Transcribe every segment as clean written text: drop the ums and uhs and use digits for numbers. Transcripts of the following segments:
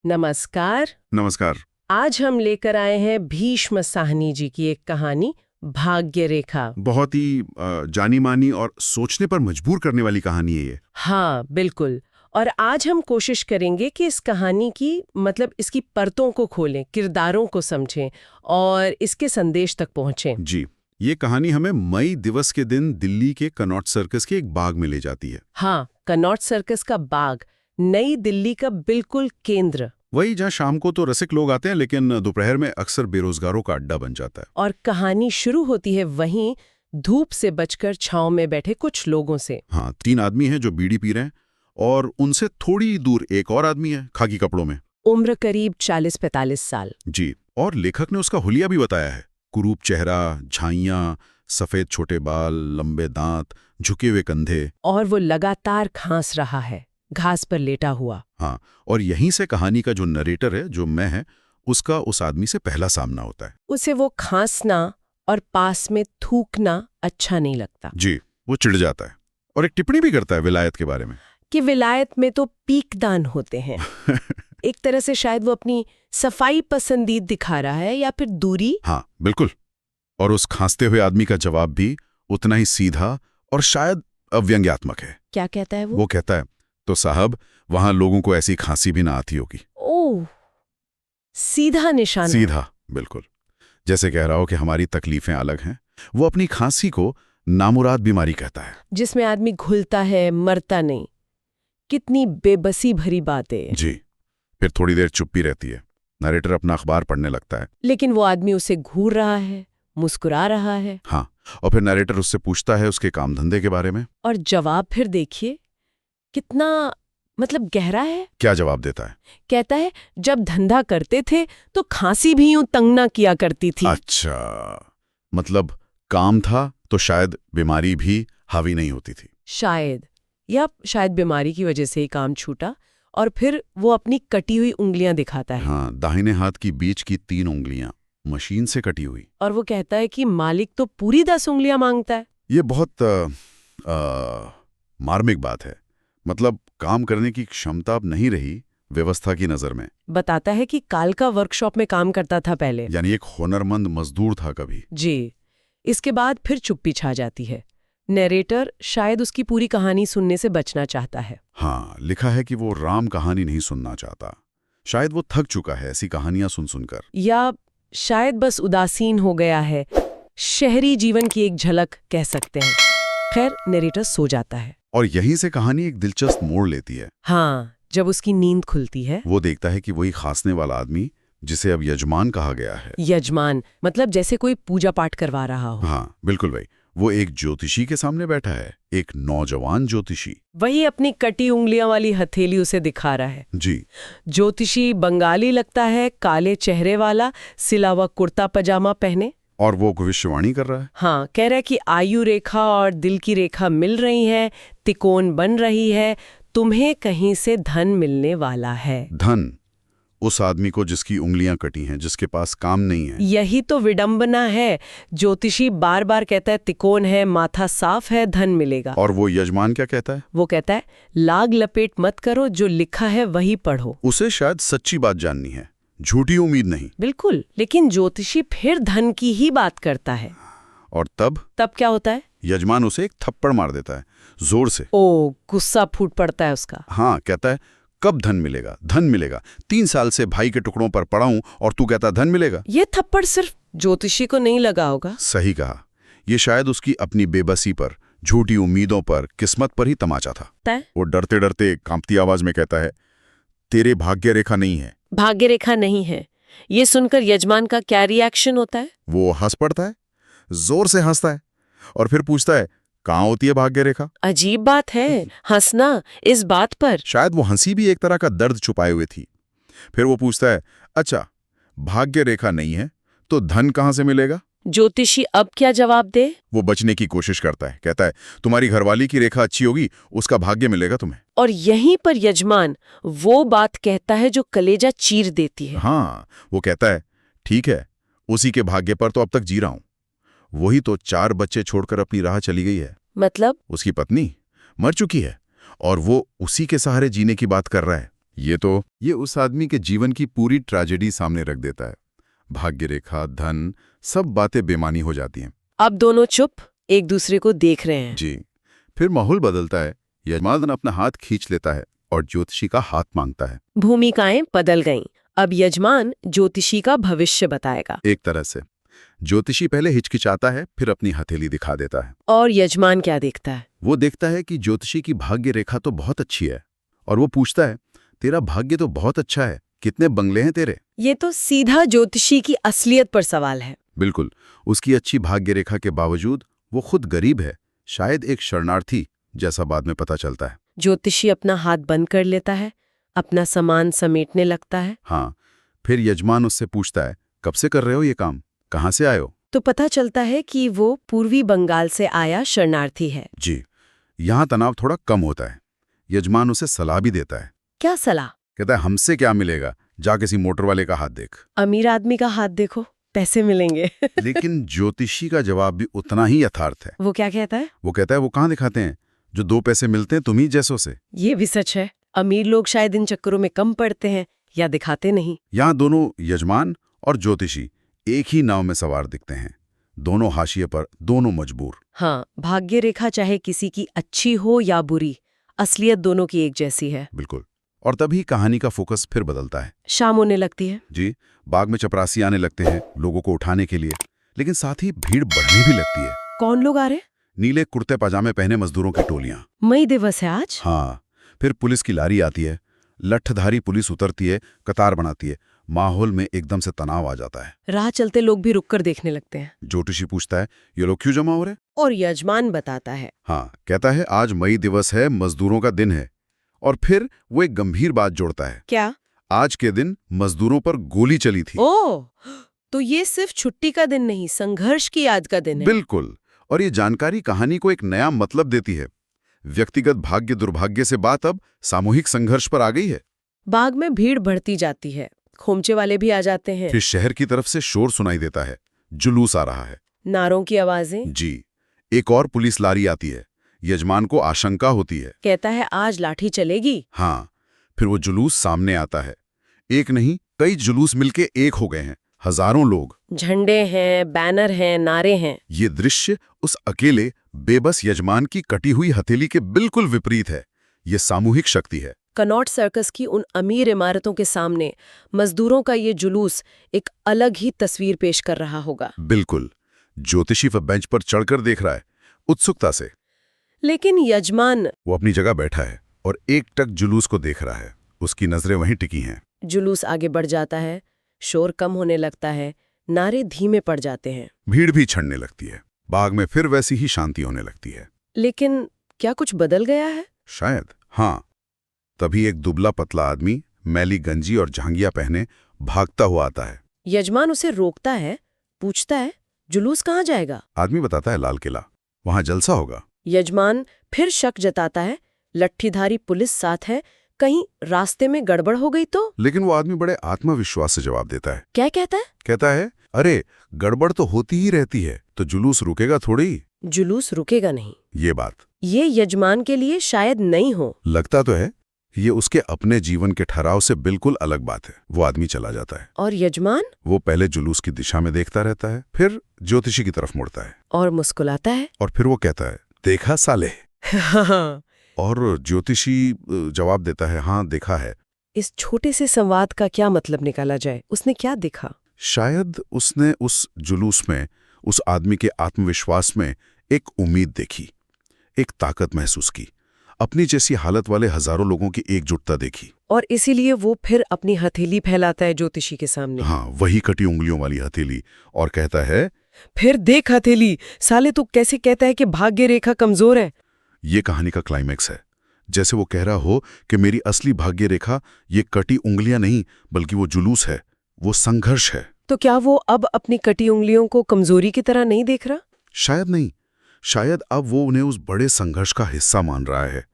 नमस्कार। नमस्कार। आज हम लेकर आए हैं भीष्म साहनी जी की एक कहानी, भाग्य रेखा। बहुत ही जानी मानी और सोचने पर मजबूर करने वाली कहानी है ये। हाँ, बिल्कुल। और आज हम कोशिश करेंगे कि इस कहानी की इसकी परतों को खोलें, किरदारों को समझें और इसके संदेश तक पहुंचें। जी, ये कहानी हमें मई दिवस के दिन दिल्ली के कनॉट सर्कस के एक बाग में ले जाती है। हाँ, कनॉट सर्कस का बाग, नई दिल्ली का बिल्कुल केंद्र। वही जहाँ शाम को तो रसिक लोग आते हैं, लेकिन दोपहर में अक्सर बेरोजगारों का अड्डा बन जाता है। और कहानी शुरू होती है वहीं, धूप से बचकर छांव में बैठे कुछ लोगों से। हाँ, 3 आदमी हैं जो बीड़ी पी रहे हैं और उनसे थोड़ी दूर एक और आदमी है खाकी कपड़ों में। उम्र करीब 40-45 साल। जी, और लेखक ने उसका हुलिया भी बताया है। कुरूप चेहरा, झाइयाँ, सफेद छोटे बाल, लंबे दांत, झुके हुए कंधे। और वो लगातार खांस रहा है, घास पर लेटा हुआ। हाँ, और यहीं से कहानी का जो नरेटर है, जो मैं है, उसका उस आदमी से पहला सामना होता है। उसे वो खांसना और पास में थूकना अच्छा नहीं लगता। जी, वो चिढ़ जाता है और एक टिप्पणी भी करता है विलायत के बारे में कि विलायत में तो पीकदान होते हैं। एक तरह से शायद वो अपनी सफाई पसंदीद दिखा रहा है या फिर दूरी। हाँ, बिल्कुल। और उस खांसते हुए आदमी का जवाब भी उतना ही सीधा और शायद व्यंग्यात्मक है। क्या कहता है वो कहता है, तो साहब, वहां लोगों को ऐसी खांसी भी ना आती होगी। ओह, सीधा निशाना। सीधा, बिल्कुल। जैसे कह रहा हो कि हमारी तकलीफें अलग हैं। वो अपनी खांसी को नामुराद बीमारी कहता है। जिसमें आदमी घुलता है, मरता नहीं। कितनी बेबसी भरी बात है। जी, फिर थोड़ी देर चुप्पी रहती है। नरेटर अपना अखबार पढ़ने लगता है। लेकिन वो आदमी उसे घूर रहा है, मुस्कुरा रहा है। हाँ, और फिर नरेटर उससे पूछता है उसके काम धंधे के बारे में। और जवाब फिर देखिए, कितना गहरा है। क्या जवाब देता है? कहता है, जब धंधा करते थे तो खांसी भी यूं तंग ना किया करती थी। अच्छा, मतलब काम था तो शायद बीमारी भी हावी नहीं होती थी। शायद बीमारी की वजह से ही काम छूटा। और फिर वो अपनी कटी हुई उंगलियां दिखाता है। हाँ, दाहिने हाथ की बीच की 3 उंगलियां मशीन से कटी हुई। और वो कहता है कि मालिक तो पूरी 10 उंगलियां मांगता है। ये बहुत मार्मिक बात है। मतलब काम करने की क्षमता अब नहीं रही व्यवस्था की नजर में। बताता है कि कालका वर्कशॉप में काम करता था पहले। यानी एक हुनरमंद मजदूर था कभी। जी। इसके बाद फिर चुप्पी छा जाती है। नरेटर शायद उसकी पूरी कहानी सुनने से बचना चाहता है। हाँ, लिखा है कि वो राम कहानी नहीं सुनना चाहता। शायद वो थक चुका है ऐसी कहानियां सुन सुनकर। या शायद बस उदासीन हो गया है। शहरी जीवन की एक झलक कह सकते हैं। खैर, नरेटर सो जाता है। और यहीं से कहानी एक दिलचस्प मोड़ लेती है। हाँ, जब उसकी नींद खुलती है। वो देखता है कि वही खांसने वाला आदमी, जिसे अब यजमान कहा गया है। यजमान जैसे कोई पूजा पाठ करवा रहा हो। हाँ, बिल्कुल भाई। वो एक ज्योतिषी के सामने बैठा है, एक नौजवान ज्योतिषी। वही अपनी कटी उंगलियां वाली हथेली उसे दिखा रहा है। जी। ज्योतिषी बंगाली लगता है, काले चेहरे वाला, सिला हुआ कुर्ता पजामा पहने। और वो भविष्यवाणी कर रहा है। हाँ, कह रहा है कि आयु रेखा और दिल की रेखा मिल रही है, तिकोन बन रही है, तुम्हें कहीं से धन मिलने वाला है। धन? उस आदमी को जिसकी उंगलियां कटी हैं, जिसके पास काम नहीं है। यही तो विडंबना है। ज्योतिषी बार बार कहता है तिकोन है, माथा साफ है, धन मिलेगा। और वो यजमान क्या कहता है? वो कहता है, लाग लपेट मत करो, जो लिखा है वही पढ़ो। उसे शायद सच्ची बात जाननी है, झूठी उम्मीद नहीं। बिल्कुल। लेकिन ज्योतिषी फिर धन की ही बात करता है। और तब क्या होता है? यजमान उसे एक थप्पड़ मार देता है, जोर से। ओ, गुस्सा फूट पड़ता है उसका। हाँ, कहता है, कब धन मिलेगा? धन मिलेगा? 3 साल से भाई के टुकड़ों पर पड़ा हूं और तू कहता धन मिलेगा? ये थप्पड़ सिर्फ ज्योतिषी को नहीं लगा होगा। सही कहा। ये शायद उसकी अपनी बेबसी पर, झूठी उम्मीदों पर, किस्मत पर ही तमाचा था। वो डरते डरते कांपती आवाज में कहता है, तेरे भाग्य रेखा नहीं है। भाग्य रेखा नहीं है। ये सुनकर यजमान का क्या रिएक्शन होता है? वो हंस पड़ता है, जोर से हंसता है, और फिर पूछता है, कहाँ होती है भाग्य रेखा? अजीब बात है, हंसना इस बात पर। शायद वो हंसी भी एक तरह का दर्द छुपाए हुए थी। फिर वो पूछता है, अच्छा, भाग्य रेखा नहीं है तो धन कहाँ से मिलेगा? ज्योतिषी अब क्या जवाब दे? वो बचने की कोशिश करता है, कहता है, तुम्हारी घरवाली की रेखा अच्छी होगी, उसका भाग्य मिलेगा तुम्हें। और यहीं पर यजमान वो बात कहता है जो कलेजा चीर देती है। हाँ, वो कहता है, ठीक है, उसी के भाग्य पर तो अब तक जी रहा हूं। वही तो 4 बच्चे छोड़कर अपनी राह चली गई है। मतलब? उसकी पत्नी मर चुकी है और वो उसी के सहारे जीने की बात कर रहा है। ये उस आदमी के जीवन की पूरी ट्रेजेडी सामने रख देता है। भाग्य रेखा, धन, सब बातें बेमानी हो जाती हैं। अब दोनों चुप एक दूसरे को देख रहे हैं। जी। फिर माहौल बदलता है। यजमान अपना हाथ खींच लेता है और ज्योतिषी का हाथ मांगता है। भूमिकाएं बदल गईं। अब यजमान ज्योतिषी का भविष्य बताएगा। एक तरह से ज्योतिषी पहले हिचकिचाता है, फिर अपनी हथेली दिखा देता है। और यजमान क्या देखता है? वो देखता है कि ज्योतिषी की भाग्य रेखा तो बहुत अच्छी है, और वो पूछता है, तेरा भाग्य तो बहुत अच्छा है, कितने बंगले हैं तेरे? ये तो सीधा ज्योतिषी की असलियत पर सवाल है। बिल्कुल। उसकी अच्छी भाग्य रेखा के बावजूद वो खुद गरीब है, शायद एक शरणार्थी जैसा बाद में पता चलता है। ज्योतिषी अपना हाथ बंद कर लेता है, अपना सामान समेटने लगता है। हाँ। फिर यजमान उससे पूछता है, कब से कर रहे हो ये काम, कहाँ से आए हो? तो पता चलता है कि वो पूर्वी बंगाल से आया शरणार्थी है। जी। यहाँ तनाव थोड़ा कम होता है। यजमान उसे सलाह भी देता है। क्या सलाह? कहता है, हमसे क्या मिलेगा, जा किसी मोटर वाले का हाथ देख। अमीर आदमी का हाथ देखो, पैसे मिलेंगे। लेकिन ज्योतिषी का जवाब भी उतना ही यथार्थ है। वो क्या कहता है? वो कहता है, वो कहाँ दिखाते हैं, जो 2 पैसे मिलते हैं तुम्ही जैसों से। ये भी सच है। अमीर लोग शायद इन चक्करों में कम पड़ते हैं या दिखाते नहीं। यहाँ दोनों यजमान और ज्योतिषी एक ही नाव में सवार दिखते हैं, दोनों हाशिए पर, दोनों मजबूर। हाँ, भाग्य रेखा चाहे किसी की अच्छी हो या बुरी, असलियत दोनों की एक जैसी है। बिल्कुल। और तभी कहानी का फोकस फिर बदलता है। शाम होने लगती है। जी। बाग में चपरासी आने लगते हैं लोगों को उठाने के लिए, लेकिन साथ ही भीड़ बढ़ने भी लगती है। कौन लोग आ रहे? नीले कुर्ते पजामे पहने मजदूरों की टोलियां। मई दिवस है आज। हाँ। फिर पुलिस की लारी आती है, लठधारी पुलिस उतरती है, कतार बनाती है। माहौल में एकदम से तनाव आ जाता है। राह चलते लोग भी रुककर देखने लगते हैं। ज्योतिषी पूछता है, ये लोग क्यों जमा हो रहे? और यजमान बताता है। हाँ, कहता है, आज मई दिवस है, मजदूरों का दिन है। और फिर वो एक गंभीर बात जोड़ता है। क्या? आज के दिन मजदूरों पर गोली चली थी। ओह, तो ये सिर्फ छुट्टी का दिन नहीं, संघर्ष की याद का दिन है। बिल्कुल। और ये जानकारी कहानी को एक नया मतलब देती है। व्यक्तिगत भाग्य दुर्भाग्य से बात अब सामूहिक संघर्ष पर आ गई है। बाग में भीड़ बढ़ती जाती है, खोमचे वाले भी आ जाते हैं। फिर शहर की तरफ से शोर सुनाई देता है, जुलूस आ रहा है, नारों की आवाजें। जी। एक और पुलिस लारी आती है। यजमान को आशंका होती है, कहता है आज लाठी चलेगी। हाँ। फिर वो जुलूस सामने आता है। एक नहीं, कई जुलूस मिलके एक हो गए हैं, हजारों लोग। झंडे हैं, बैनर हैं, नारे हैं। ये दृश्य उस अकेले बेबस यजमान की कटी हुई हथेली के बिल्कुल विपरीत है। ये सामूहिक शक्ति है। कनॉट सर्कस की उन अमीर इमारतों के सामने मजदूरों का ये जुलूस एक अलग ही तस्वीर पेश कर रहा होगा। बिल्कुल। ज्योतिषी वह बेंच पर चढ़कर देख रहा है, उत्सुकता से। लेकिन यजमान, वो अपनी जगह बैठा है और एकटक जुलूस को देख रहा है। उसकी नजरें वहीं टिकी हैं। जुलूस आगे बढ़ जाता है, शोर कम होने लगता है, नारे धीमे पड़ जाते हैं। भीड़ भी छड़ने लगती है। बाग में फिर वैसी ही शांति होने लगती है। लेकिन क्या कुछ बदल गया है? शायद, हाँ। तभी एक दुबला पतला आदमी, मैली गंजी और झांगिया पहने, भागता हुआ आता है। यजमान उसे रोकता है, पूछता है, जुलूस कहाँ जाएगा? आदमी बताता है, लाल किला, वहां जलसा होगा। यजमान फिर शक जताता है, लट्ठीधारी पुलिस साथ है, कहीं रास्ते में गड़बड़ हो गई तो? लेकिन वो आदमी बड़े आत्मविश्वास से जवाब देता है। क्या कहता है? कहता है, अरे गड़बड़ तो होती ही रहती है, तो जुलूस रुकेगा थोड़ी। जुलूस रुकेगा नहीं। ये बात, ये यजमान के लिए शायद नहीं हो। लगता तो है। ये उसके अपने जीवन के ठहराव से बिल्कुल अलग बात है। वो आदमी चला जाता है। और यजमान? वो पहले जुलूस की दिशा में देखता रहता है, फिर ज्योतिषी की तरफ मुड़ता है और मुस्कुराता है। और फिर वो कहता है, देखा साले? और ज्योतिषी जवाब देता है, हाँ देखा है। इस छोटे से संवाद का क्या मतलब निकाला जाए? उसने क्या देखा? शायद उसने उस जुलूस में, उस आदमी के आत्मविश्वास में एक उम्मीद देखी, एक ताकत महसूस की, अपनी जैसी हालत वाले हजारों लोगों की एकजुटता देखी। और इसीलिए वो फिर अपनी हथेली फैलाता है ज्योतिषी के सामने। हाँ, वही कटी उंगलियों वाली हथेली, और कहता है, फिर देख हथेली, साले तू कैसे कहता है कि भाग्य रेखा कमजोर है? ये कहानी का क्लाइमैक्स है। जैसे वो कह रहा हो कि मेरी असली भाग्य रेखा ये कटी उंगलियां नहीं, बल्कि वो जुलूस है, वो संघर्ष है। तो क्या वो अब अपनी कटी उंगलियों को कमजोरी की तरह नहीं देख रहा? शायद नहीं। शायद अब वो उन्हें उस बड़े संघर्ष का हिस्सा मान रहा है।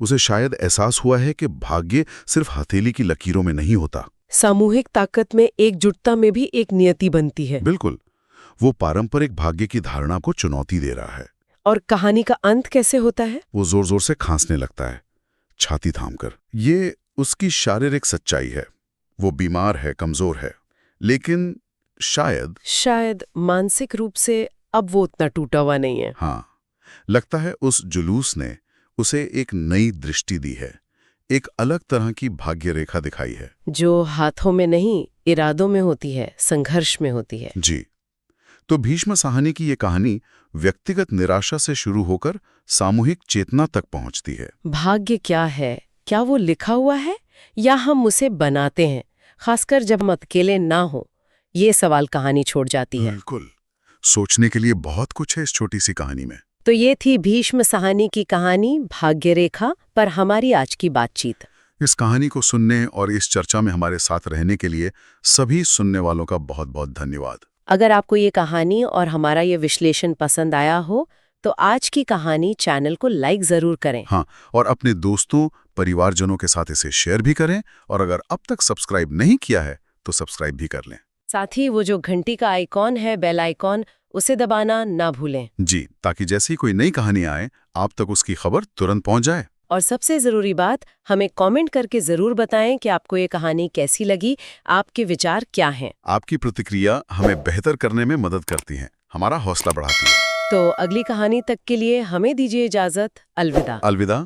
उसे शायद एहसास हुआ है कि भाग्य सिर्फ हथेली की लकीरों में नहीं होता। सामूहिक ताकत में, एकजुटता में भी एक नियति बनती है। बिल्कुल। वो पारंपरिक भाग्य की धारणा को चुनौती दे रहा है। और कहानी का अंत कैसे होता है? वो जोर जोर से खांसने लगता है, छाती थामकर। ये उसकी शारीरिक सच्चाई है। वो बीमार है, कमजोर है, लेकिन शायद मानसिक रूप से अब वो उतना टूटा हुआ नहीं है। हाँ, लगता है उस जुलूस ने उसे एक नई दृष्टि दी है, एक अलग तरह की भाग्य रेखा दिखाई है। जो हाथों में नहीं, इरादों में होती है, संघर्ष में होती है। जी, तो भीष्म साहनी की ये कहानी व्यक्तिगत निराशा से शुरू होकर सामूहिक चेतना तक पहुंचती है। भाग्य क्या है? क्या वो लिखा हुआ है या हम उसे बनाते हैं? खासकर जब हम अकेले ना हो, ये सवाल कहानी छोड़ जाती है। बिल्कुल, सोचने के लिए बहुत कुछ है इस छोटी सी कहानी में। तो ये थी भीष्म साहनी की कहानी भाग्य रेखा पर हमारी आज की बातचीत। इस कहानी को सुनने और इस चर्चा में हमारे साथ रहने के लिए सभी सुनने वालों का बहुत बहुत धन्यवाद। अगर आपको ये कहानी और हमारा ये विश्लेषण पसंद आया हो तो आज की कहानी चैनल को लाइक जरूर करें। हाँ, और अपने दोस्तों, परिवारजनों के साथ इसे शेयर भी करें, और अगर अब तक सब्सक्राइब नहीं किया है तो सब्सक्राइब भी कर लें। साथ ही वो जो घंटी का आइकॉन है, बेल आइकॉन, उसे दबाना ना भूलें। जी, ताकि जैसी कोई नई कहानी आए आप तक उसकी खबर तुरंत पहुंच जाए। और सबसे ज़रूरी बात, हमें कमेंट करके ज़रूर बताएं कि आपको ये कहानी कैसी लगी, आपके विचार क्या हैं। आपकी प्रतिक्रिया हमें बेहतर करने में मदद करती है, हमारा हौसला बढ़ाती है। तो अगली कहानी तक के लिए हमें दीजिए इजाज़त। अलविदा। अलविदा।